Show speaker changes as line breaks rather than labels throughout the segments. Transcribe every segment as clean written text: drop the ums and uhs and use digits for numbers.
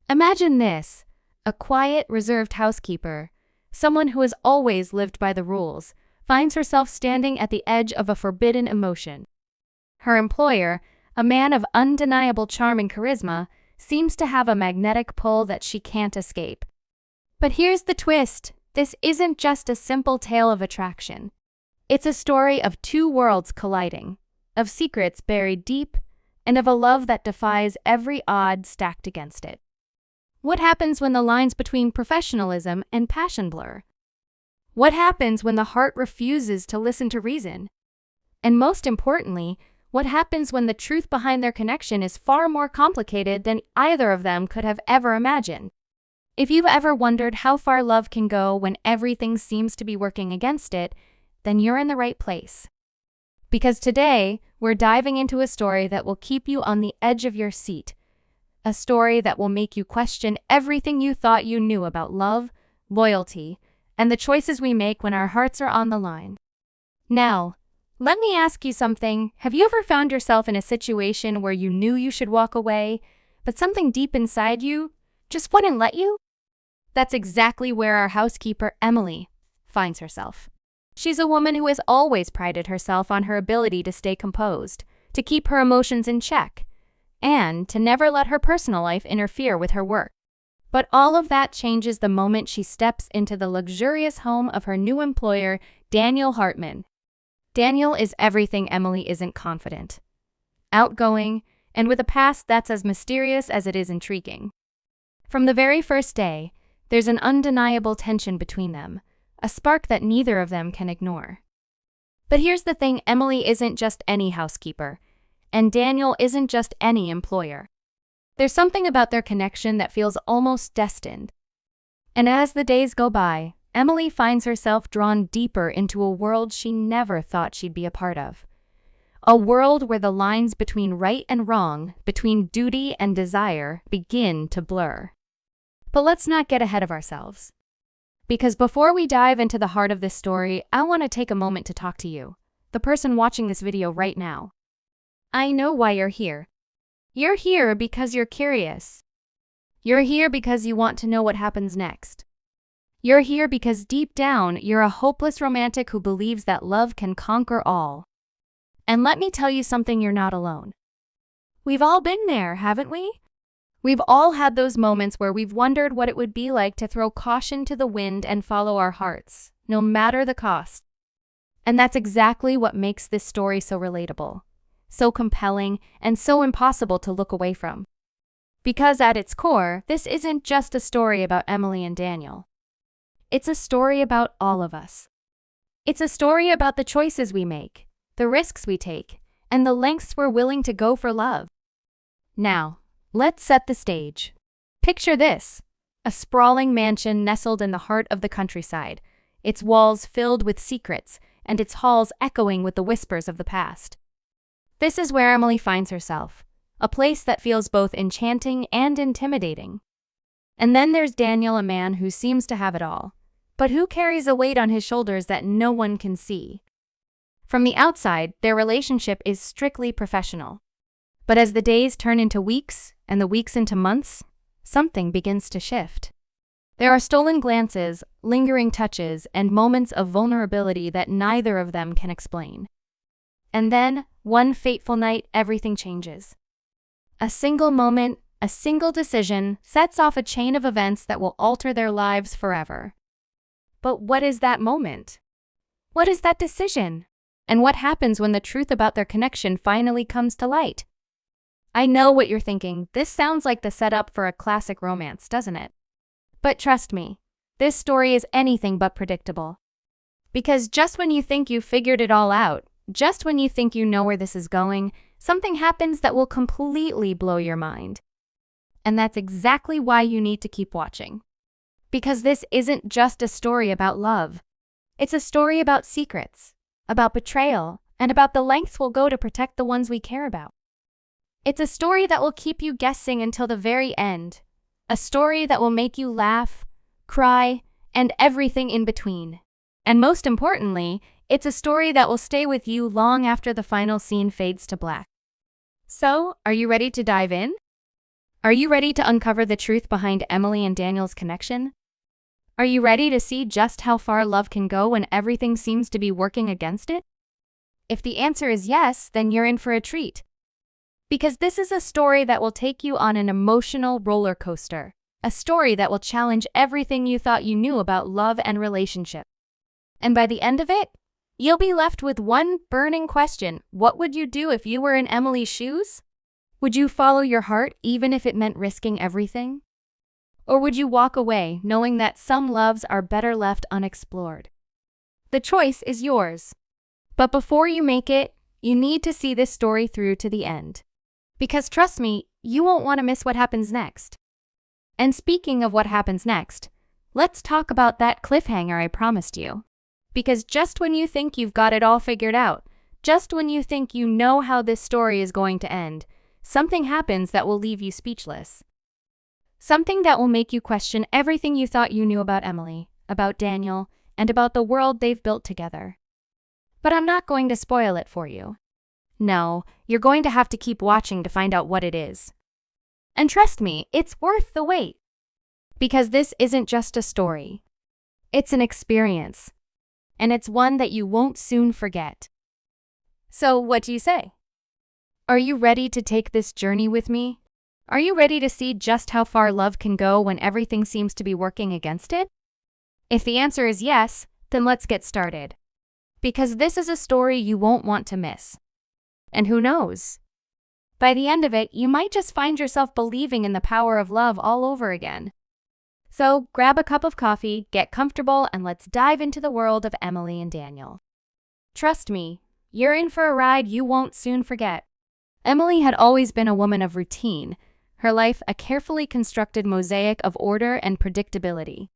Imagine this: a quiet, reserved housekeeper, someone who has always lived by the rules, finds herself standing at the edge of a forbidden emotion. Her employer, a man of undeniable charm and charisma, seems to have a magnetic pull that she can't escape. But here's the twist: this isn't just a simple tale of attraction. It's a story of two worlds colliding, of secrets buried deep, and of a love that defies every odd stacked against it. What happens when the lines between professionalism and passion blur? What happens when the heart refuses to listen to reason? And most importantly, what happens when the truth behind their connection is far more complicated than either of them could have ever imagined? If you've ever wondered how far love can go when everything seems to be working against it, then you're in the right place. Because today, we're diving into a story that will keep you on the edge of your seat. A story that will make you question everything you thought you knew about love, loyalty, and the choices we make when our hearts are on the line. Now, let me ask you something. Have you ever found yourself in a situation where you knew you should walk away, but something deep inside you just wouldn't let you? That's exactly where our housekeeper, Emily, finds herself. She's a woman who has always prided herself on her ability to stay composed, to keep her emotions in check, and to never let her personal life interfere with her work. But all of that changes the moment she steps into the luxurious home of her new employer, Daniel Hartman. Daniel is everything Emily isn't: confident, outgoing, and with a past that's as mysterious as it is intriguing. From the very first day, there's an undeniable tension between them, a spark that neither of them can ignore. But here's the thing: Emily isn't just any housekeeper, and Daniel isn't just any employer. There's something about their connection that feels almost destined. And as the days go by, Emily finds herself drawn deeper into a world she never thought she'd be a part of. A world where the lines between right and wrong, between duty and desire, begin to blur. But let's not get ahead of ourselves. Because before we dive into the heart of this story, I want to take a moment to talk to you, the person watching this video right now. I know why you're here. You're here because you're curious. You're here because you want to know what happens next. You're here because deep down, you're a hopeless romantic who believes that love can conquer all. And let me tell you something: you're not alone. We've all been there, haven't we? We've all had those moments where we've wondered what it would be like to throw caution to the wind and follow our hearts, no matter the cost. And that's exactly what makes this story so relatable, so compelling, and so impossible to look away from. Because at its core, this isn't just a story about Emily and Daniel. It's a story about all of us. It's a story about the choices we make, the risks we take, and the lengths we're willing to go for love. Now, let's set the stage. Picture this: a sprawling mansion nestled in the heart of the countryside, its walls filled with secrets, and its halls echoing with the whispers of the past. This is where Emily finds herself, a place that feels both enchanting and intimidating. And then there's Daniel, a man who seems to have it all, but who carries a weight on his shoulders that no one can see. From the outside, their relationship is strictly professional. But as the days turn into weeks, and the weeks into months, something begins to shift. There are stolen glances, lingering touches, and moments of vulnerability that neither of them can explain. And then, one fateful night, everything changes. A single moment, a single decision, sets off a chain of events that will alter their lives forever. But what is that moment? What is that decision? And what happens when the truth about their connection finally comes to light? I know what you're thinking. This sounds like the setup for a classic romance, doesn't it? But trust me, this story is anything but predictable. Because just when you think you've figured it all out, just when you think you know where this is going, something happens that will completely blow your mind. And that's exactly why you need to keep watching. Because this isn't just a story about love. It's a story about secrets, about betrayal, and about the lengths we'll go to protect the ones we care about. It's a story that will keep you guessing until the very end. A story that will make you laugh, cry, and everything in between. And most importantly, it's a story that will stay with you long after the final scene fades to black. So, are you ready to dive in? Are you ready to uncover the truth behind Emily and Daniel's connection? Are you ready to see just how far love can go when everything seems to be working against it? If the answer is yes, then you're in for a treat. Because this is a story that will take you on an emotional roller coaster. A story that will challenge everything you thought you knew about love and relationship. And by the end of it, you'll be left with one burning question. What would you do if you were in Emily's shoes? Would you follow your heart even if it meant risking everything? Or would you walk away knowing that some loves are better left unexplored? The choice is yours. But before you make it, you need to see this story through to the end. Because trust me, you won't want to miss what happens next. And speaking of what happens next, let's talk about that cliffhanger I promised you. Because just when you think you've got it all figured out, just when you think you know how this story is going to end, something happens that will leave you speechless. Something that will make you question everything you thought you knew about Emily, about Daniel, and about the world they've built together. But I'm not going to spoil it for you. No, you're going to have to keep watching to find out what it is. And trust me, it's worth the wait. Because this isn't just a story. It's an experience. And it's one that you won't soon forget. So, what do you say? Are you ready to take this journey with me? Are you ready to see just how far love can go when everything seems to be working against it? If the answer is yes, then let's get started. Because this is a story you won't want to miss. And who knows? By the end of it, you might just find yourself believing in the power of love all over again. So, grab a cup of coffee, get comfortable, and let's dive into the world of Emily and Daniel. Trust me, you're in for a ride you won't soon forget. Emily had always been a woman of routine, her life a carefully constructed mosaic of order and predictability.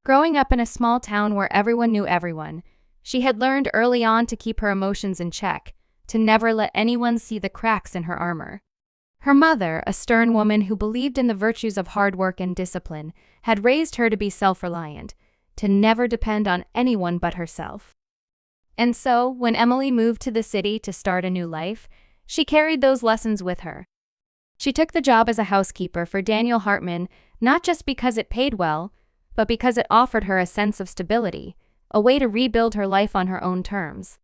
Growing up in a small town where everyone knew everyone, she had learned early on to keep her emotions in check, to never let anyone see the cracks in her armor. Her mother, a stern woman who believed in the virtues of hard work and discipline, had raised her to be self-reliant, to never depend on anyone but herself. And so, when Emily moved to the city to start a new life, she carried those lessons with her. She took the job as a housekeeper for Daniel Hartman, not just because it paid well, but because it offered her a sense of stability, a way to rebuild her life on her own terms.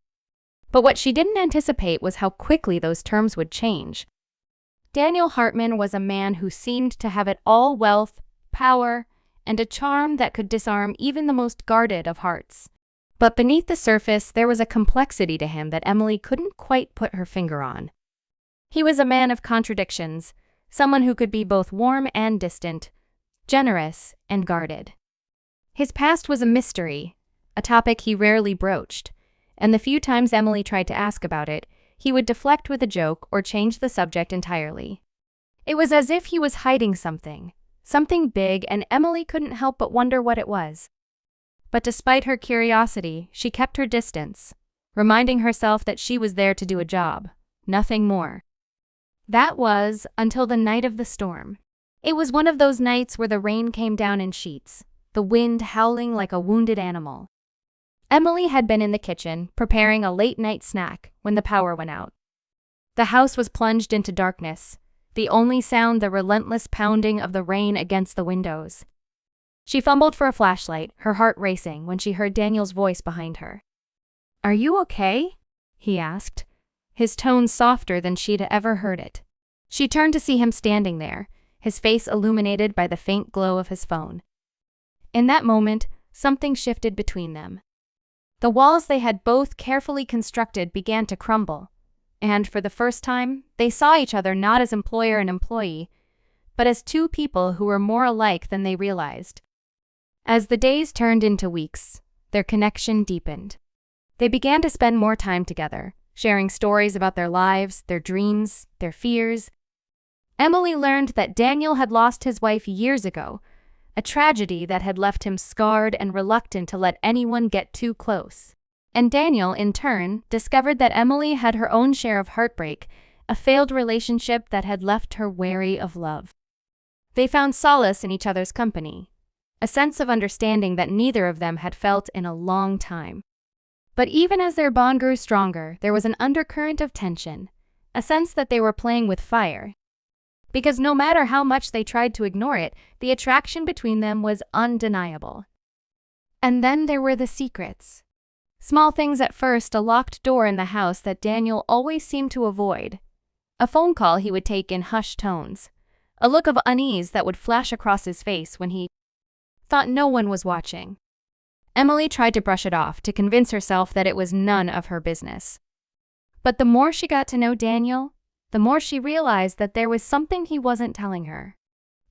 But what she didn't anticipate was how quickly those terms would change. Daniel Hartman was a man who seemed to have it all: wealth, power, and a charm that could disarm even the most guarded of hearts. But beneath the surface, there was a complexity to him that Emily couldn't quite put her finger on. He was a man of contradictions, someone who could be both warm and distant, generous and guarded. His past was a mystery, a topic he rarely broached, and the few times Emily tried to ask about it, he would deflect with a joke or change the subject entirely. It was as if he was hiding something big, and Emily couldn't help but wonder what it was. But despite her curiosity, she kept her distance, reminding herself that she was there to do a job, nothing more. That was until the night of the storm. It was one of those nights where the rain came down in sheets, the wind howling like a wounded animal. Emily had been in the kitchen, preparing a late-night snack, when the power went out. The house was plunged into darkness, the only sound the relentless pounding of the rain against the windows. She fumbled for a flashlight, her heart racing, when she heard Daniel's voice behind her. "Are you okay?" he asked, his tone softer than she'd ever heard it. She turned to see him standing there, his face illuminated by the faint glow of his phone. In that moment, something shifted between them. The walls they had both carefully constructed began to crumble, and for the first time, they saw each other not as employer and employee, but as two people who were more alike than they realized. As the days turned into weeks, their connection deepened. They began to spend more time together, sharing stories about their lives, their dreams, their fears. Emily learned that Daniel had lost his wife years ago, a tragedy that had left him scarred and reluctant to let anyone get too close. And Daniel, in turn, discovered that Emily had her own share of heartbreak, a failed relationship that had left her wary of love. They found solace in each other's company, a sense of understanding that neither of them had felt in a long time. But even as their bond grew stronger, there was an undercurrent of tension, a sense that they were playing with fire. because no matter how much they tried to ignore it, the attraction between them was undeniable. And then there were the secrets. Small things at first: a locked door in the house that Daniel always seemed to avoid, a phone call he would take in hushed tones, a look of unease that would flash across his face when he thought no one was watching. Emily tried to brush it off, to convince herself that it was none of her business. But the more she got to know Daniel, the more she realized that there was something he wasn't telling her.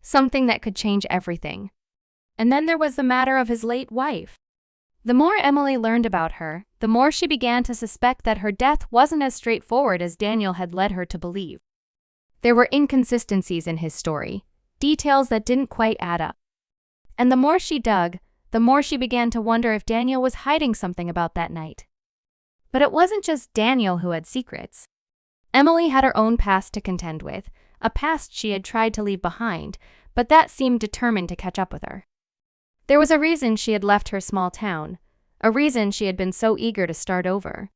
Something that could change everything. And then there was the matter of his late wife. The more Emily learned about her, the more she began to suspect that her death wasn't as straightforward as Daniel had led her to believe. There were inconsistencies in his story, details that didn't quite add up. And the more she dug, the more she began to wonder if Daniel was hiding something about that night. But it wasn't just Daniel who had secrets. Emily had her own past to contend with, a past she had tried to leave behind, but that seemed determined to catch up with her. There was a reason she had left her small town, a reason she had been so eager to start over.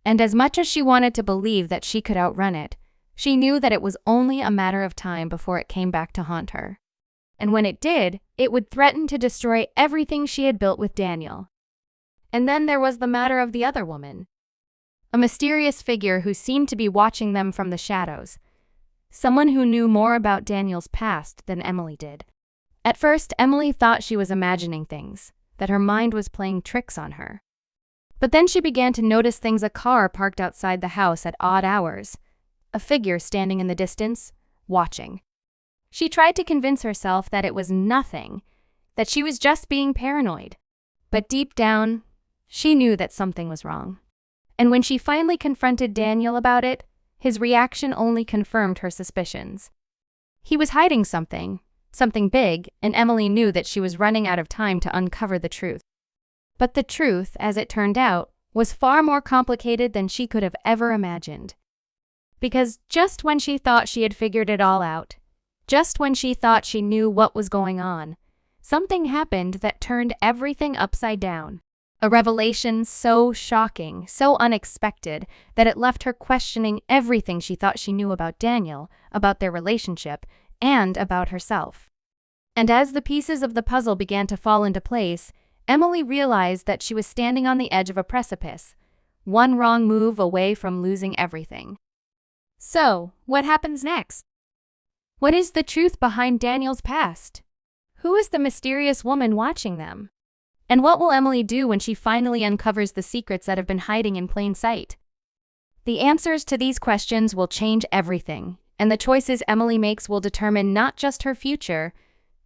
And as much as she wanted to believe that she could outrun it, she knew that it was only a matter of time before it came back to haunt her. And when it did, it would threaten to destroy everything she had built with Daniel. And then there was the matter of the other woman. A mysterious figure who seemed to be watching them from the shadows. Someone who knew more about Daniel's past than Emily did. At first, Emily thought she was imagining things, that her mind was playing tricks on her. But then she began to notice things: a car parked outside the house at odd hours, a figure standing in the distance, watching. She tried to convince herself that it was nothing, that she was just being paranoid. But deep down, she knew that something was wrong. And when she finally confronted Daniel about it, his reaction only confirmed her suspicions. He was hiding something big, and Emily knew that she was running out of time to uncover the truth. But the truth, as it turned out, was far more complicated than she could have ever imagined. Because just when she thought she had figured it all out, just when she thought she knew what was going on, something happened that turned everything upside down. A revelation so shocking, so unexpected, that it left her questioning everything she thought she knew about Daniel, about their relationship, and about herself. And as the pieces of the puzzle began to fall into place, Emily realized that she was standing on the edge of a precipice, one wrong move away from losing everything. So, what happens next? What is the truth behind Daniel's past? Who is the mysterious woman watching them? And what will Emily do when she finally uncovers the secrets that have been hiding in plain sight? The answers to these questions will change everything, and the choices Emily makes will determine not just her future,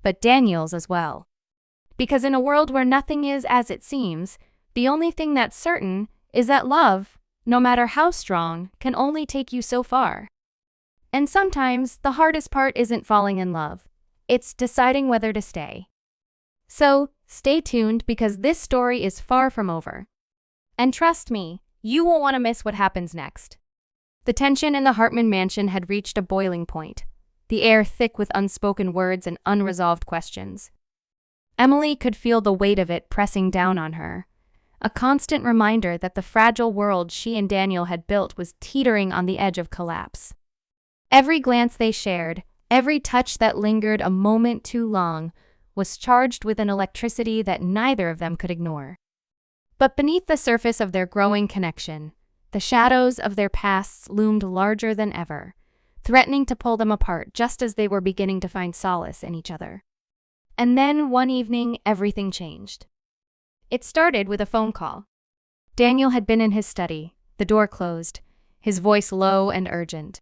but Daniel's as well. Because in a world where nothing is as it seems, the only thing that's certain is that love, no matter how strong, can only take you so far. And sometimes the hardest part isn't falling in love, it's deciding whether to stay. So, stay tuned, because this story is far from over. And trust me, you won't want to miss what happens next. The tension in the Hartman mansion had reached a boiling point, the air thick with unspoken words and unresolved questions. Emily could feel the weight of it pressing down on her, a constant reminder that the fragile world she and Daniel had built was teetering on the edge of collapse. Every glance they shared, every touch that lingered a moment too long, was charged with an electricity that neither of them could ignore. But beneath the surface of their growing connection, the shadows of their pasts loomed larger than ever, threatening to pull them apart just as they were beginning to find solace in each other. And then, one evening, everything changed. It started with a phone call. Daniel had been in his study, the door closed, his voice low and urgent.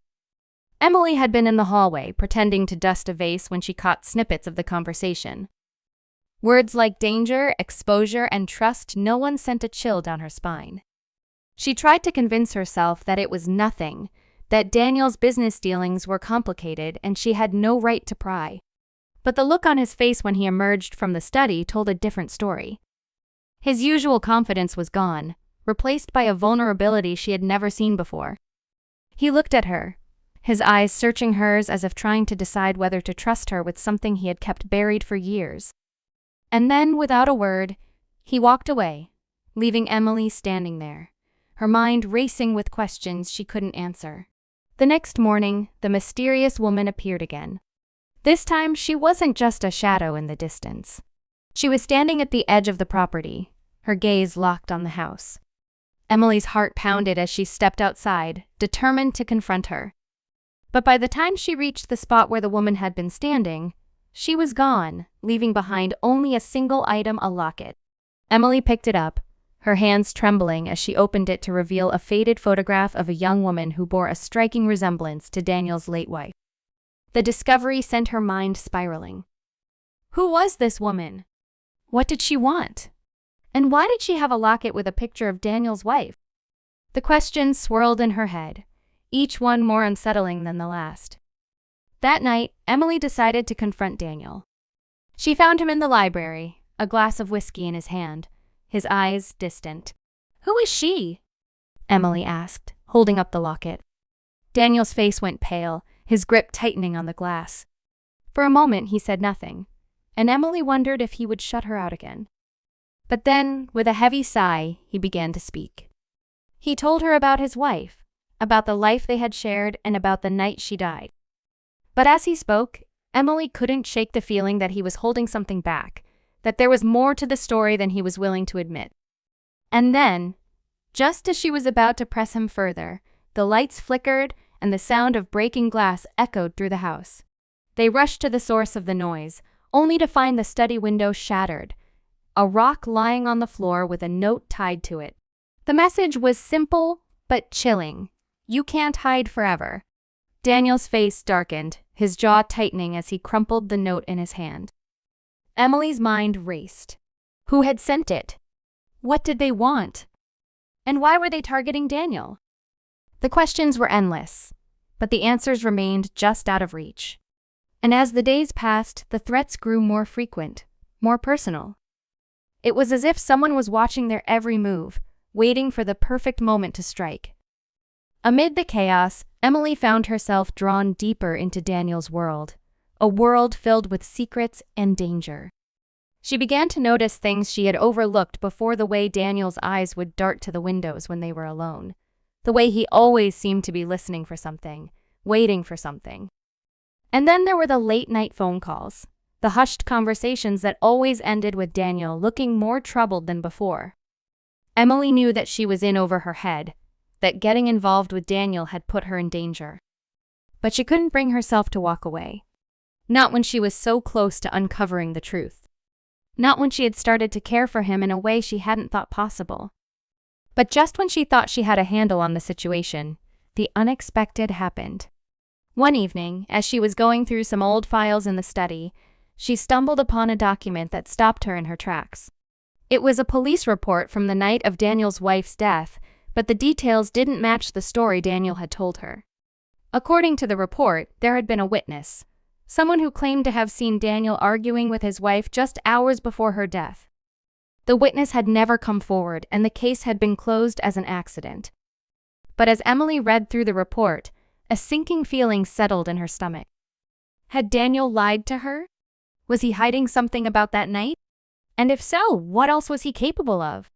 Emily had been in the hallway, pretending to dust a vase when she caught snippets of the conversation. Words like danger, exposure, and trust, no one sent a chill down her spine. She tried to convince herself that it was nothing, that Daniel's business dealings were complicated and she had no right to pry. But the look on his face when he emerged from the study told a different story. His usual confidence was gone, replaced by a vulnerability she had never seen before. He looked at her, his eyes searching hers as if trying to decide whether to trust her with something he had kept buried for years. And then, without a word, he walked away, leaving Emily standing there, her mind racing with questions she couldn't answer. The next morning, the mysterious woman appeared again. This time, she wasn't just a shadow in the distance. She was standing at the edge of the property, her gaze locked on the house. Emily's heart pounded as she stepped outside, determined to confront her. But by the time she reached the spot where the woman had been standing, she was gone, leaving behind only a single item, a locket. Emily picked it up, her hands trembling as she opened it to reveal a faded photograph of a young woman who bore a striking resemblance to Daniel's late wife. The discovery sent her mind spiraling. Who was this woman? What did she want? And why did she have a locket with a picture of Daniel's wife? The questions swirled in her head, each one more unsettling than the last. That night, Emily decided to confront Daniel. She found him in the library, a glass of whiskey in his hand, his eyes distant. "Who is she?" Emily asked, holding up the locket. Daniel's face went pale, his grip tightening on the glass. For a moment he said nothing, and Emily wondered if he would shut her out again. But then, with a heavy sigh, he began to speak. He told her about his wife, about the life they had shared, and about the night she died. But as he spoke, Emily couldn't shake the feeling that he was holding something back, that there was more to the story than he was willing to admit. And then, just as she was about to press him further, the lights flickered and the sound of breaking glass echoed through the house. They rushed to the source of the noise, only to find the study window shattered, a rock lying on the floor with a note tied to it. The message was simple but chilling. "You can't hide forever." Daniel's face darkened, his jaw tightening as he crumpled the note in his hand. Emily's mind raced. Who had sent it? What did they want? And why were they targeting Daniel? The questions were endless, but the answers remained just out of reach. And as the days passed, the threats grew more frequent, more personal. It was as if someone was watching their every move, waiting for the perfect moment to strike. Amid the chaos, Emily found herself drawn deeper into Daniel's world, a world filled with secrets and danger. She began to notice things she had overlooked before: the way Daniel's eyes would dart to the windows when they were alone, the way he always seemed to be listening for something, waiting for something. And then there were the late-night phone calls, the hushed conversations that always ended with Daniel looking more troubled than before. Emily knew that she was in over her head, that getting involved with Daniel had put her in danger. But she couldn't bring herself to walk away. Not when she was so close to uncovering the truth. Not when she had started to care for him in a way she hadn't thought possible. But just when she thought she had a handle on the situation, the unexpected happened. One evening, as she was going through some old files in the study, she stumbled upon a document that stopped her in her tracks. It was a police report from the night of Daniel's wife's death, but the details didn't match the story Daniel had told her. According to the report, there had been a witness, someone who claimed to have seen Daniel arguing with his wife just hours before her death. The witness had never come forward, and the case had been closed as an accident. But as Emily read through the report, a sinking feeling settled in her stomach. Had Daniel lied to her? Was he hiding something about that night? And if so, what else was he capable of?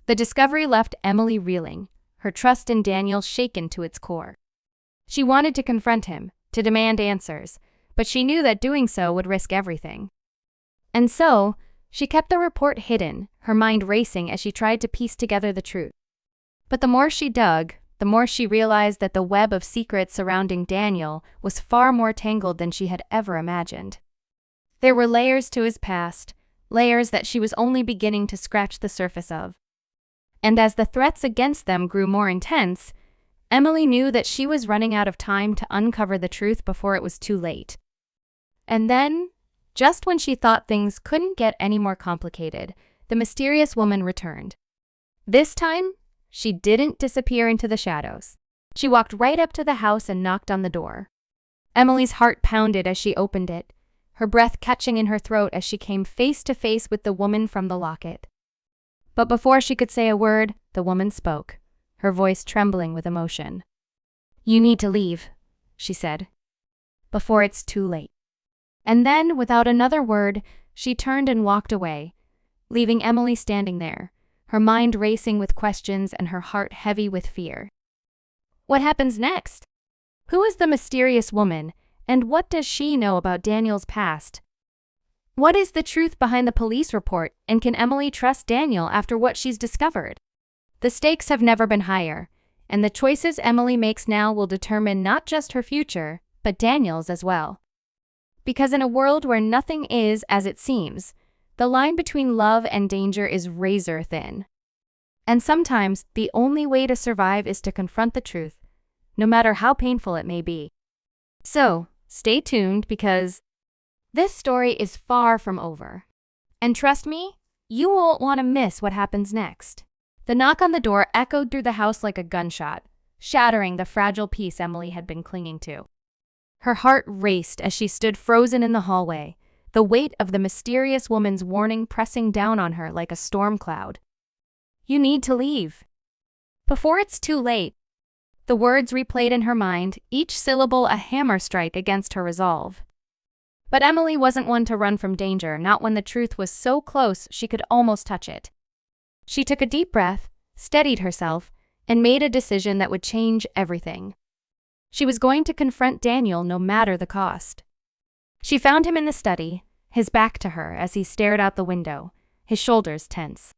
The discovery left Emily reeling, her trust in Daniel shaken to its core. She wanted to confront him, to demand answers, but she knew that doing so would risk everything. And so, she kept the report hidden, her mind racing as she tried to piece together the truth. But the more she dug, the more she realized that the web of secrets surrounding Daniel was far more tangled than she had ever imagined. There were layers to his past, layers that she was only beginning to scratch the surface of. And as the threats against them grew more intense, Emily knew that she was running out of time to uncover the truth before it was too late. And then, just when she thought things couldn't get any more complicated, the mysterious woman returned. This time, she didn't disappear into the shadows. She walked right up to the house and knocked on the door. Emily's heart pounded as she opened it, her breath catching in her throat as she came face to face with the woman from the locket. But before she could say a word, the woman spoke, her voice trembling with emotion. "You need to leave," she said, "before it's too late." And then, without another word, she turned and walked away, leaving Emily standing there, her mind racing with questions and her heart heavy with fear. What happens next? Who is the mysterious woman, and what does she know about Daniel's past? What is the truth behind the police report, and can Emily trust Daniel after what she's discovered? The stakes have never been higher, and the choices Emily makes now will determine not just her future, but Daniel's as well. Because in a world where nothing is as it seems, the line between love and danger is razor thin. And sometimes, the only way to survive is to confront the truth, no matter how painful it may be. So, stay tuned because this story is far from over. And trust me, you won't want to miss what happens next. The knock on the door echoed through the house like a gunshot, shattering the fragile peace Emily had been clinging to. Her heart raced as she stood frozen in the hallway, the weight of the mysterious woman's warning pressing down on her like a storm cloud. You need to leave. Before it's too late. The words replayed in her mind, each syllable a hammer strike against her resolve. But Emily wasn't one to run from danger, not when the truth was so close she could almost touch it. She took a deep breath, steadied herself, and made a decision that would change everything. She was going to confront Daniel no matter the cost. She found him in the study, his back to her as he stared out the window, his shoulders tense.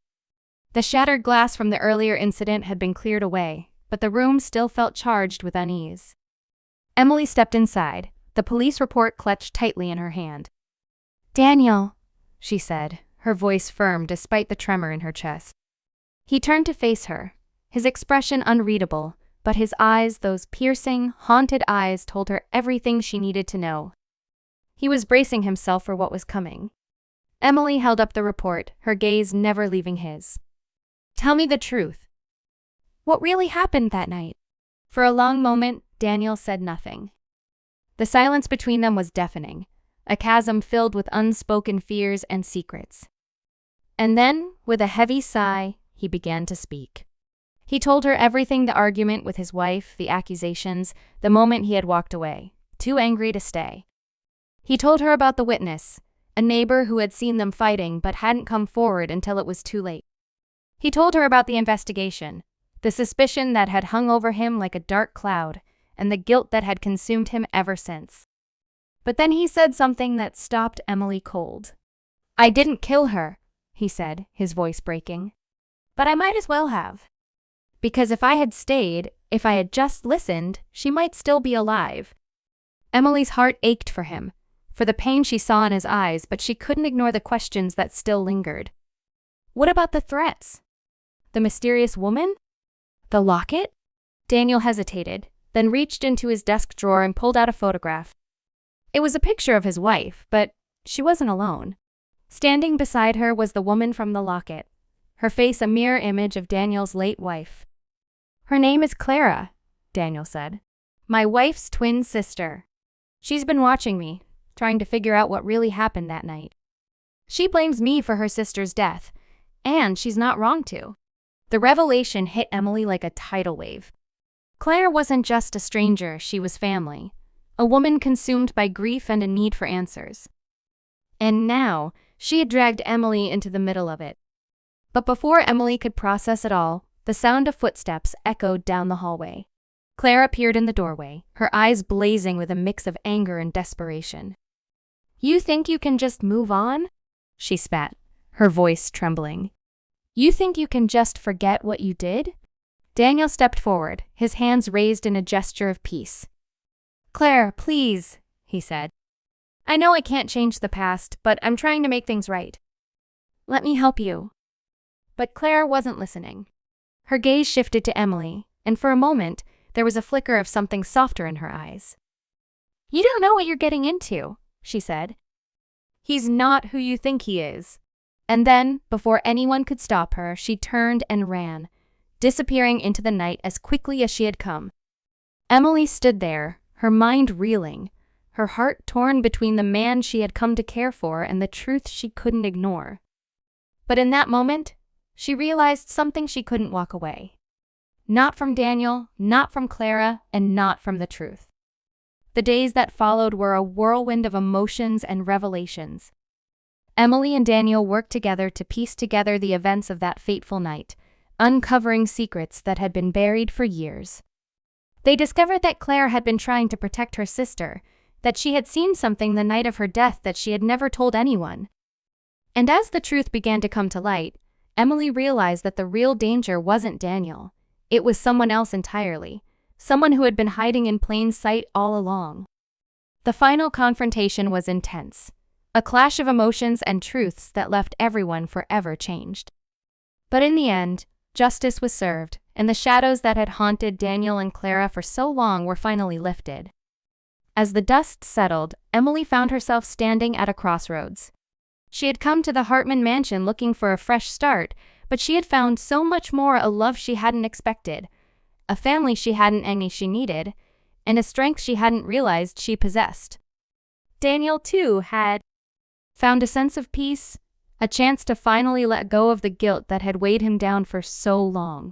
The shattered glass from the earlier incident had been cleared away, but the room still felt charged with unease. Emily stepped inside, the police report clutched tightly in her hand. "Daniel," she said, her voice firm despite the tremor in her chest. He turned to face her, his expression unreadable, but his eyes, those piercing, haunted eyes, told her everything she needed to know. He was bracing himself for what was coming. Emily held up the report, her gaze never leaving his. "Tell me the truth. What really happened that night?" For a long moment, Daniel said nothing. The silence between them was deafening, a chasm filled with unspoken fears and secrets. And then, with a heavy sigh, he began to speak. He told her everything: the argument with his wife, the accusations, the moment he had walked away, too angry to stay. He told her about the witness, a neighbor who had seen them fighting but hadn't come forward until it was too late. He told her about the investigation, the suspicion that had hung over him like a dark cloud, and the guilt that had consumed him ever since. But then he said something that stopped Emily cold. "I didn't kill her," he said, his voice breaking. "But I might as well have. Because if I had stayed, if I had just listened, she might still be alive." Emily's heart ached for him, for the pain she saw in his eyes, but she couldn't ignore the questions that still lingered. What about the threats? The mysterious woman? The locket? Daniel hesitated, then reached into his desk drawer and pulled out a photograph. It was a picture of his wife, but she wasn't alone. Standing beside her was the woman from the locket, her face a mirror image of Daniel's late wife. "Her name is Clara," Daniel said. "My wife's twin sister. She's been watching me, trying to figure out what really happened that night. She blames me for her sister's death, and she's not wrong to." The revelation hit Emily like a tidal wave. Claire wasn't just a stranger, she was family, a woman consumed by grief and a need for answers. And now, she had dragged Emily into the middle of it. But before Emily could process it all, the sound of footsteps echoed down the hallway. Claire appeared in the doorway, her eyes blazing with a mix of anger and desperation. "You think you can just move on?" she spat, her voice trembling. "You think you can just forget what you did?" Daniel stepped forward, his hands raised in a gesture of peace. "Claire, please," he said. "I know I can't change the past, but I'm trying to make things right. Let me help you." But Claire wasn't listening. Her gaze shifted to Emily, and for a moment, there was a flicker of something softer in her eyes. "You don't know what you're getting into," she said. "He's not who you think he is." And then, before anyone could stop her, she turned and ran, disappearing into the night as quickly as she had come. Emily stood there, her mind reeling, her heart torn between the man she had come to care for and the truth she couldn't ignore. But in that moment, she realized something: she couldn't walk away. Not from Daniel, not from Clara, and not from the truth. The days that followed were a whirlwind of emotions and revelations. Emily and Daniel worked together to piece together the events of that fateful night, uncovering secrets that had been buried for years. They discovered that Claire had been trying to protect her sister, that she had seen something the night of her death that she had never told anyone. And as the truth began to come to light, Emily realized that the real danger wasn't Daniel. It was someone else entirely, someone who had been hiding in plain sight all along. The final confrontation was intense, a clash of emotions and truths that left everyone forever changed. But in the end, justice was served, and the shadows that had haunted Daniel and Clara for so long were finally lifted. As the dust settled, Emily found herself standing at a crossroads. She had come to the Hartman mansion looking for a fresh start, but she had found so much more: a love she hadn't expected, a family she hadn't any she needed, and a strength she hadn't realized she possessed. Daniel, too, had found a sense of peace, a chance to finally let go of the guilt that had weighed him down for so long.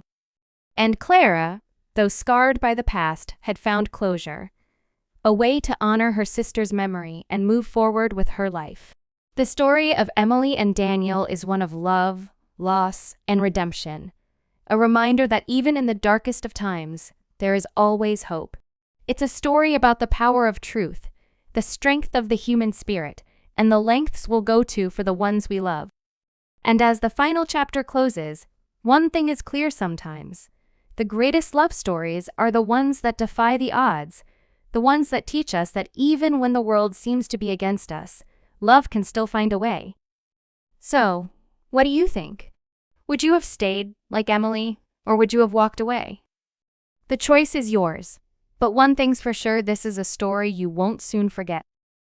And Clara, though scarred by the past, had found closure, a way to honor her sister's memory and move forward with her life. The story of Emily and Daniel is one of love, loss, and redemption, a reminder that even in the darkest of times, there is always hope. It's a story about the power of truth, the strength of the human spirit, and the lengths we'll go to for the ones we love. And as the final chapter closes, one thing is clear sometimes: the greatest love stories are the ones that defy the odds, the ones that teach us that even when the world seems to be against us, love can still find a way. So, what do you think? Would you have stayed, like Emily, or would you have walked away? The choice is yours, but one thing's for sure: this is a story you won't soon forget.